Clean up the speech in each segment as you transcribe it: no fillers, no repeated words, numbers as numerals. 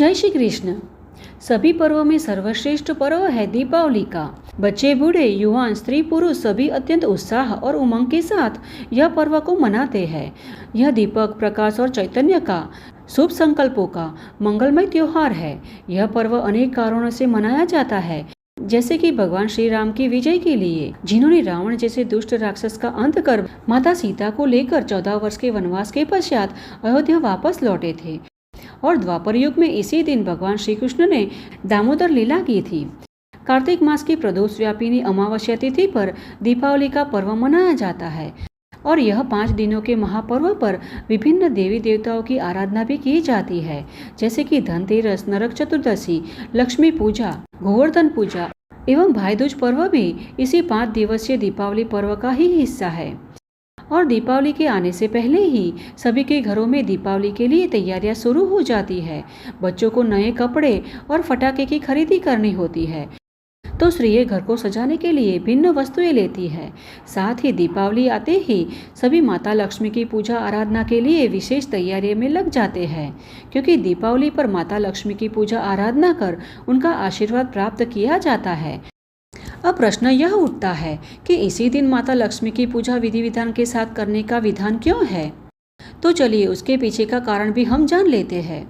जय श्री कृष्ण। सभी पर्वों में सर्वश्रेष्ठ पर्व है दीपावली का। बच्चे बूढ़े युवान स्त्री पुरुष सभी अत्यंत उत्साह और उमंग के साथ यह पर्व को मनाते हैं। यह दीपक प्रकाश और चैतन्य का शुभ संकल्पों का मंगलमय त्योहार है। यह पर्व अनेक कारणों से मनाया जाता है, जैसे कि भगवान श्री राम की विजय के लिए, जिन्होंने रावण जैसे दुष्ट राक्षस का अंत कर माता सीता को लेकर 14 वर्ष के वनवास के पश्चात अयोध्या वापस लौटे थे। और द्वापर युग में इसी दिन भगवान श्री कृष्ण ने दामोदर लीला की थी। कार्तिक मास की प्रदोष व्यापिनी अमावस्या तिथि पर दीपावली का पर्व मनाया जाता है और यह 5 दिनों के महापर्व पर विभिन्न देवी देवताओं की आराधना भी की जाती है, जैसे कि धनतेरस, नरक चतुर्दशी, लक्ष्मी पूजा, गोवर्धन पूजा एवं भाई दूज पर्व भी इसी 5 दिवसीय दीपावली पर्व का ही हिस्सा है। और दीपावली के आने से पहले ही सभी के घरों में दीपावली के लिए तैयारियां शुरू हो जाती है। बच्चों को नए कपड़े और पटाखे की खरीदी करनी होती है, तो स्त्रियां घर को सजाने के लिए भिन्न वस्तुएं लेती है। साथ ही दीपावली आते ही सभी माता लक्ष्मी की पूजा आराधना के लिए विशेष तैयारियों में लग जाते हैं, क्योंकि दीपावली पर माता लक्ष्मी की पूजा आराधना कर उनका आशीर्वाद प्राप्त किया जाता है। अब प्रश्न यह उठता है कि इसी दिन माता लक्ष्मी की पूजा विधि विधान के साथ करने का विधान क्यों है? तो चलिए उसके पीछे का कारण भी हम जान लेते हैं।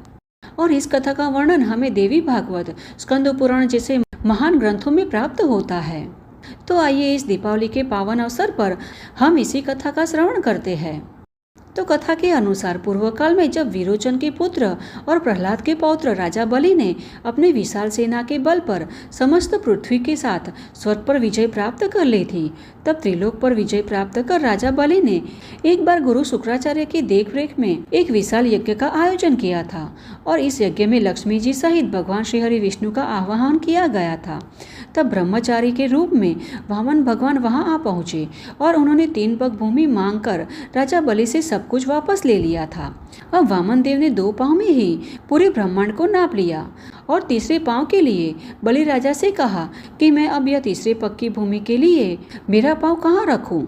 और इस कथा का वर्णन हमें देवी भागवत, स्कंद पुराण जैसे महान ग्रंथों में प्राप्त होता है। तो आइए इस दीपावली के पावन अवसर पर हम इसी कथा का श्रवण करते हैं। तो कथा के अनुसार पूर्व काल में जब विरोचन के पुत्र और प्रहलाद के पौत्र राजा बलि ने अपने विशाल सेना के बल पर समस्त पृथ्वी के साथ स्वर्ग पर विजय प्राप्त कर ली थी, तब त्रिलोक पर विजय प्राप्त कर राजा बलि ने एक बार गुरु शुक्राचार्य की देखरेख में एक विशाल यज्ञ का आयोजन किया था और इस यज्ञ में लक्ष्मी जी सहित भगवान श्री हरि विष्णु का आह्वान किया गया था। तब ब्रह्मचारी के रूप में वामन भगवान वहां आ पहुंचे और उन्होंने 3 पग भूमि मांगकर राजा बलि से सब कुछ वापस ले लिया था। अब वामन देव ने 2 पांव में ही पूरे ब्रह्मांड को नाप लिया और तीसरे पांव के लिए बलि राजा से कहा कि मैं अब यह तीसरे पग की भूमि के लिए मेरा पांव कहाँ रखूं?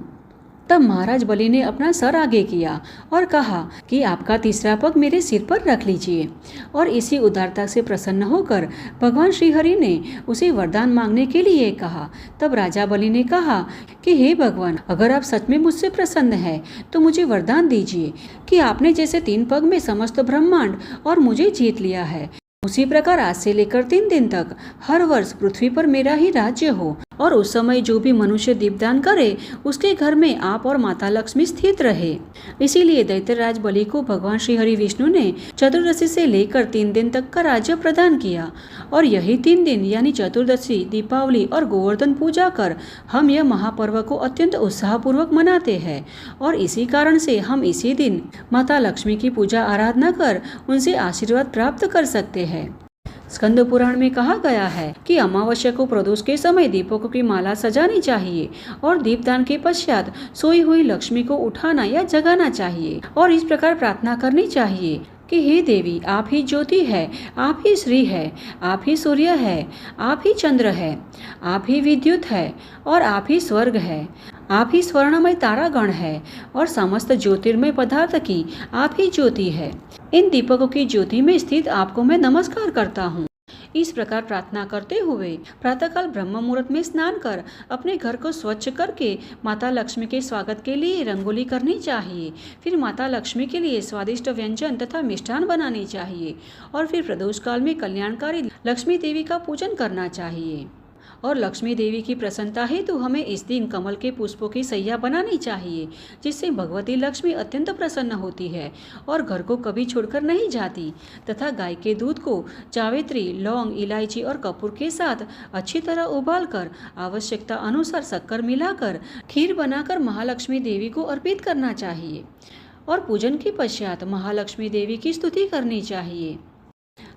तब महाराज बलि ने अपना सर आगे किया और कहा कि आपका तीसरा पग मेरे सिर पर रख लीजिए। और इसी उदारता से प्रसन्न होकर भगवान श्री हरि ने उसे वरदान मांगने के लिए कहा। तब राजा बलि ने कहा कि हे भगवान, अगर आप सच में मुझसे प्रसन्न हैं तो मुझे वरदान दीजिए कि आपने जैसे 3 पग में समस्त ब्रह्मांड और मुझे जीत लिया है, उसी प्रकार आज से लेकर 3 दिन तक हर वर्ष पृथ्वी पर मेरा ही राज्य हो और उस समय जो भी मनुष्य दीपदान करे उसके घर में आप और माता लक्ष्मी स्थित रहे। इसीलिए दैत्यराज बलि को भगवान श्री हरि विष्णु ने चतुर्दशी से लेकर 3 दिन तक का राज्य प्रदान किया और यही 3 दिन यानी चतुर्दशी, दीपावली और गोवर्धन पूजा कर हम यह महापर्व को अत्यंत उत्साहपूर्वक मनाते हैं। और इसी कारण से हम इसी दिन माता लक्ष्मी की पूजा आराधना कर उनसे आशीर्वाद प्राप्त कर सकते हैं। स्कंद पुराण में कहा गया है कि अमावस्या को प्रदोष के समय दीपकों की माला सजानी चाहिए और दीपदान के पश्चात सोई हुई लक्ष्मी को उठाना या जगाना चाहिए और इस प्रकार प्रार्थना करनी चाहिए कि हे देवी, आप ही ज्योति है, आप ही श्री है, आप ही सूर्य है, आप ही चंद्र है, आप ही विद्युत है और आप ही स्वर्ग है, आप ही स्वर्णमय तारागण है और समस्त ज्योतिर्मय पदार्थ की आप ही ज्योति है। इन दीपकों की ज्योति में स्थित आपको मैं नमस्कार करता हूँ। इस प्रकार प्रार्थना करते हुए प्रातःकाल ब्रह्म मुहूर्त में स्नान कर अपने घर को स्वच्छ करके माता लक्ष्मी के स्वागत के लिए रंगोली करनी चाहिए। फिर माता लक्ष्मी के लिए स्वादिष्ट व्यंजन तथा मिष्ठान बनानी चाहिए और फिर प्रदोष काल में कल्याणकारी लक्ष्मी देवी का पूजन करना चाहिए। और लक्ष्मी देवी की प्रसन्नता हेतु हमें इस दिन कमल के पुष्पों की सैया बनानी चाहिए, जिससे भगवती लक्ष्मी अत्यंत प्रसन्न होती है और घर को कभी छोड़कर नहीं जाती। तथा गाय के दूध को जावित्री, लौंग, इलायची और कपूर के साथ अच्छी तरह उबालकर आवश्यकता अनुसार शक्कर मिलाकर खीर बनाकर महालक्ष्मी देवी को अर्पित करना चाहिए और पूजन के पश्चात महालक्ष्मी देवी की स्तुति करनी चाहिए।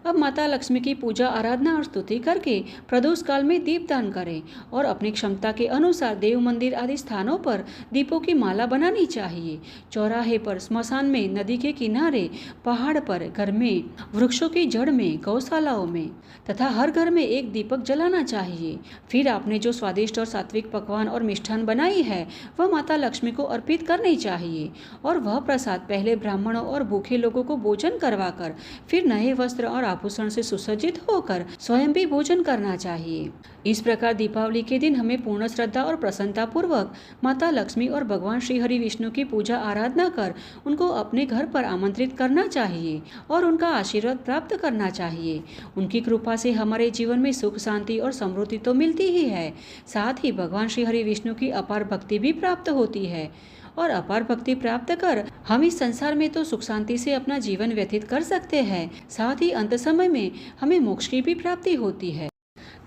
अब माता लक्ष्मी की पूजा आराधना और स्तुति करके प्रदोष काल में दीपदान करें और अपनी क्षमता के अनुसार देव मंदिर आदि स्थानों पर दीपों की माला बनानी चाहिए। चौराहे पर, स्मशान में, नदी के किनारे, पहाड़ पर, घर में, वृक्षों की जड़ में, गौशालाओं में तथा हर घर में एक दीपक जलाना चाहिए। फिर आपने जो स्वादिष्ट और सात्विक पकवान और मिष्ठान बनाई है वह माता लक्ष्मी को अर्पित करनी चाहिए और वह प्रसाद पहले ब्राह्मणों और भूखे लोगों को भोजन करवाकर फिर नए वस्त्र और आभूषण से सुसज्जित होकर स्वयं भी भोजन करना चाहिए। इस प्रकार दीपावली के दिन हमें पूर्ण श्रद्धा और प्रसन्नता पूर्वक माता लक्ष्मी और भगवान श्री हरि विष्णु की पूजा आराधना कर उनको अपने घर पर आमंत्रित करना चाहिए और उनका आशीर्वाद प्राप्त करना चाहिए। उनकी कृपा से हमारे जीवन में सुख, शांति और समृद्धि तो मिलती ही है, साथ ही भगवान श्री हरि विष्णु की अपार भक्ति भी प्राप्त होती है। और अपार भक्ति प्राप्त कर हम इस संसार में तो सुख शांति से अपना जीवन व्यतीत कर सकते हैं, साथ ही अंत समय में हमें मोक्ष की भी प्राप्ति होती है।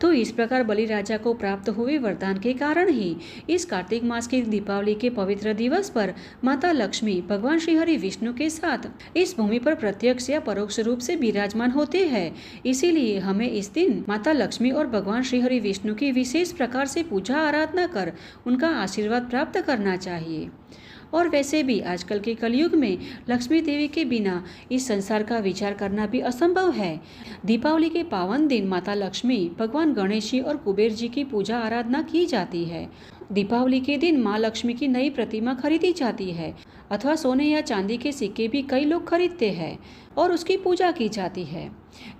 तो इस प्रकार बलि राजा को प्राप्त हुए वरदान के कारण ही इस कार्तिक मास की दीपावली के पवित्र दिवस पर माता लक्ष्मी भगवान श्री हरि विष्णु के साथ इस भूमि पर प्रत्यक्ष या परोक्ष रूप से विराजमान होते हैं। इसीलिए हमें इस दिन माता लक्ष्मी और भगवान श्री हरि विष्णु की विशेष प्रकार से पूजा आराधना कर उनका आशीर्वाद प्राप्त करना चाहिए। और वैसे भी आजकल के कलयुग में लक्ष्मी देवी के बिना इस संसार का विचार करना भी असंभव है। दीपावली के पावन दिन माता लक्ष्मी, भगवान गणेश जी और कुबेर जी की पूजा आराधना की जाती है। दीपावली के दिन माँ लक्ष्मी की नई प्रतिमा खरीदी जाती है अथवा सोने या चांदी के सिक्के भी कई लोग खरीदते हैं और उसकी पूजा की जाती है।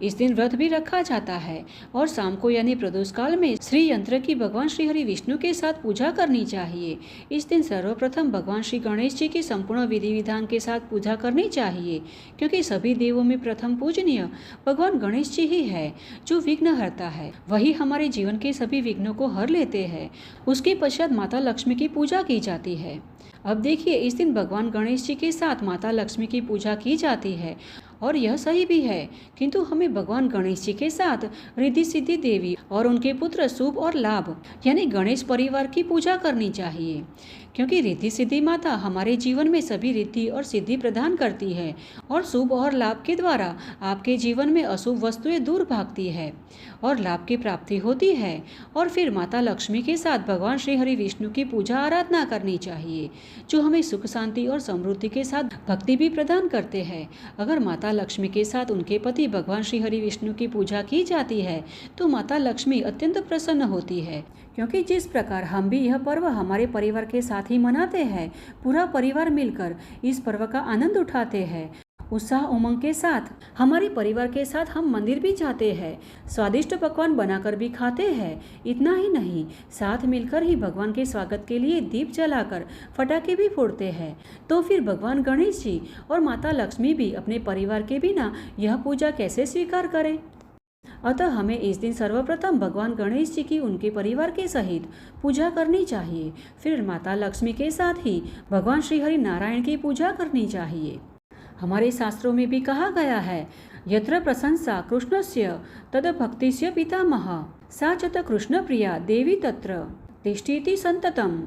इस दिन व्रत भी रखा जाता है और शाम को यानी प्रदोष काल में श्री यंत्र की भगवान श्री हरि विष्णु के साथ पूजा करनी चाहिए। इस दिन सर्वप्रथम भगवान श्री गणेश जी की संपूर्ण विधि विधान के साथ पूजा करनी चाहिए, क्योंकि सभी देवों में प्रथम पूजनीय भगवान गणेश जी ही है जो विघ्न हरता है। वही हमारे जीवन के सभी विघ्नों को हर लेते हैं। उसके पश्चात माता लक्ष्मी की पूजा की जाती है। अब देखिए, इस दिन भगवान गणेश जी के साथ माता लक्ष्मी की पूजा की जाती है और यह सही भी है, किंतु हमें भगवान गणेश जी के साथ रिद्धि सिद्धि देवी और उनके पुत्र शुभ और लाभ यानी गणेश परिवार की पूजा करनी चाहिए, क्योंकि रिद्धि सिद्धि माता हमारे जीवन में सभी रिद्धि और सिद्धि प्रदान करती है और शुभ और लाभ के द्वारा आपके जीवन में अशुभ वस्तुएं दूर भागती है और लाभ की प्राप्ति होती है। और फिर माता लक्ष्मी के साथ भगवान श्री हरि विष्णु की पूजा आराधना करनी चाहिए, जो हमें सुख, शांति और समृद्धि के साथ भक्ति भी प्रदान करते हैं। अगर माता लक्ष्मी के साथ उनके पति भगवान श्री हरि विष्णु की पूजा की जाती है तो माता लक्ष्मी अत्यंत प्रसन्न होती है, क्योंकि जिस प्रकार हम भी यह पर्व हमारे परिवार के साथ ही मनाते हैं, पूरा परिवार मिलकर इस पर्व का आनंद उठाते हैं। उत्साह उमंग के साथ हमारे परिवार के साथ हम मंदिर भी जाते हैं, स्वादिष्ट पकवान बनाकर भी खाते हैं। इतना ही नहीं, साथ मिलकर ही भगवान के स्वागत के लिए दीप जलाकर पटाखे भी फोड़ते हैं। तो फिर भगवान गणेश जी और माता लक्ष्मी भी अपने परिवार के बिना यह पूजा कैसे स्वीकार करें। अतः हमें इस दिन सर्वप्रथम भगवान गणेश जी की उनके परिवार के सहित पूजा करनी चाहिए। फिर माता लक्ष्मी के साथ ही भगवान श्री हरि नारायण की पूजा करनी चाहिए। हमारे शास्त्रों में भी कहा गया है, यत्र प्रशंसा कृष्णस्य तद भक्तिस्य पितामह सा चत कृष्ण प्रिया देवी तत्र तिष्ठति संततम।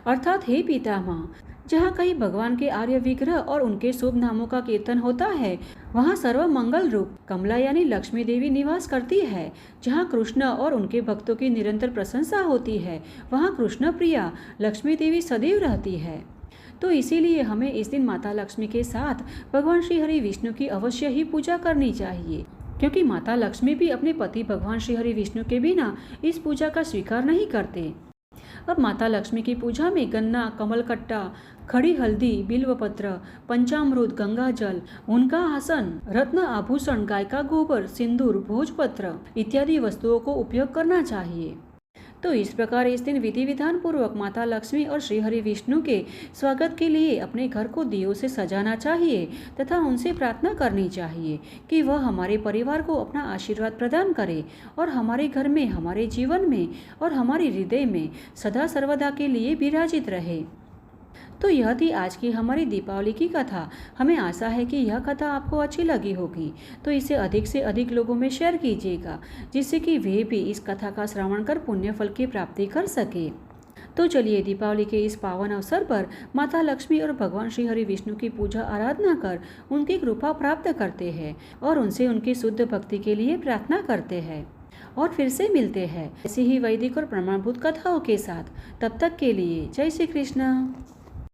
अर्थात हे पितामह, जहाँ कहीं भगवान के आर्य विग्रह और उनके शुभ नामों का कीर्तन होता है, वहाँ सर्व मंगल रूप कमला यानी लक्ष्मी देवी निवास करती है। जहाँ कृष्ण और उनके भक्तों की निरंतर प्रशंसा होती है, वहाँ कृष्ण प्रिया लक्ष्मी देवी सदैव रहती है। तो इसीलिए हमें इस दिन माता लक्ष्मी के साथ भगवान श्री हरि विष्णु की अवश्य ही पूजा करनी चाहिए, क्योंकि माता लक्ष्मी भी अपने पति भगवान श्री हरि विष्णु के बिना इस पूजा का स्वीकार नहीं करते। अब माता लक्ष्मी की पूजा में गन्ना, कमलकट्टा, खड़ी हल्दी, बिल्वपत्र, पंचामृत, गंगा जल, उनका आसन, रत्न आभूषण, गाय का गोबर, सिंदूर, भोजपत्र इत्यादि वस्तुओं को उपयोग करना चाहिए। तो इस प्रकार इस दिन विधि विधान पूर्वक माता लक्ष्मी और श्री हरि विष्णु के स्वागत के लिए अपने घर को दियों से सजाना चाहिए तथा उनसे प्रार्थना करनी चाहिए कि वह हमारे परिवार को अपना आशीर्वाद प्रदान करे और हमारे घर में, हमारे जीवन में और हमारे हृदय में सदा सर्वदा के लिए विराजित रहे। तो यह थी आज की हमारी दीपावली की कथा। हमें आशा है कि यह कथा आपको अच्छी लगी होगी, तो इसे अधिक से अधिक लोगों में शेयर कीजिएगा, जिससे कि वे भी इस कथा का श्रवण कर पुण्य फल की प्राप्ति कर सके। तो चलिए दीपावली के इस पावन अवसर पर माता लक्ष्मी और भगवान श्री हरि विष्णु की पूजा आराधना कर उनकी कृपा प्राप्त करते हैं और उनसे उनकी शुद्ध भक्ति के लिए प्रार्थना करते हैं। और फिर से मिलते हैं ऐसी ही वैदिक और प्रमाणभूत कथाओं के साथ। तब तक के लिए जय श्री कृष्ण।